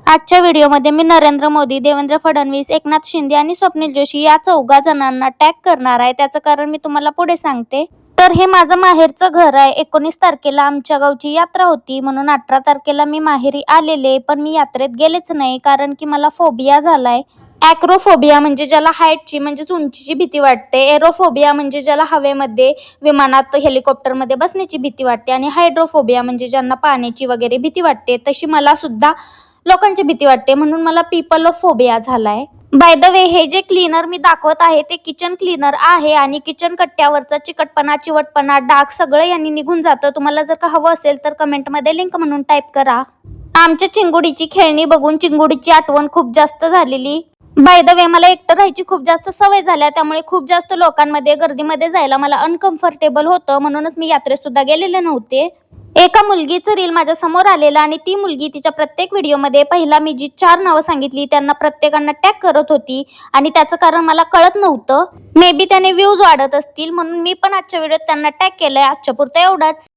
आजच्या व्हिडिओमध्ये मी नरेंद्र मोदी, देवेंद्र फडणवीस, एकनाथ शिंदे आणि स्वप्नील जोशी या 4 जणांना टॅग करणार आहे. त्याचं कारण मी तुम्हाला पुढे सांगते. तर हे माझं माहेरचं घर आहे. 19 तारखेला आमच्या गावची यात्रा होती, म्हणून 18 तारखेला मी माहेरी आलेले. पण मी यात्रेत गेलेच नाही, कारण की मला फोबिया झालाय. ॲक्रोफोबिया म्हणजे ज्याला हाईटची म्हणजेच उंचीची भीती वाटते. एरोफोबिया म्हणजे ज्याला हवेमध्ये, विमानात, हेलिकॉप्टरमध्ये बसण्याची भीती वाटते. आणि हायड्रोफोबिया म्हणजे ज्यांना पाण्याची वगैरे भीती वाटते. तशी मला सुद्धा लोकांची भीती वाटते, म्हणून मला पीपलोफोबिया झालाय. बाय द वे, हे जे क्लीनर मी दाखवत आहे ते किचन क्लीनर आहे आणि किचन कट्ट्यावरचा चिकटपणा, चिवटपणा, डाग सगळं यांनी निघून जातं. तुम्हाला जर का हवं असेल तर कमेंटमध्ये लिंक म्हणून टाईप करा. आमच्या चिंगुडीची खेळणी बघून चिंगुडीची आठवण खूप जास्त झालेली. बाय द वे, मला एकटं राहायची खूप जास्त सवय झाल्या, त्यामुळे खूप जास्त लोकांमध्ये, गर्दीमध्ये जायला मला अनकम्फर्टेबल होतं. म्हणूनच मी यात्रेत सुद्धा गेलेले नव्हते. एका मुलगीचं रील माझ्या समोर आलेलं आणि ती मुलगी तिच्या प्रत्येक व्हिडिओमध्ये पहिला मी जी 4 नावं सांगितली त्यांना प्रत्येकांना टॅग करत होती आणि त्याचं कारण मला कळत नव्हतं. मे बी त्याने व्ह्यूज वाढत असतील, म्हणून मी पण आजच्या व्हिडिओत त्यांना टॅग केलंय. आजच्या पुरतं एवढंच.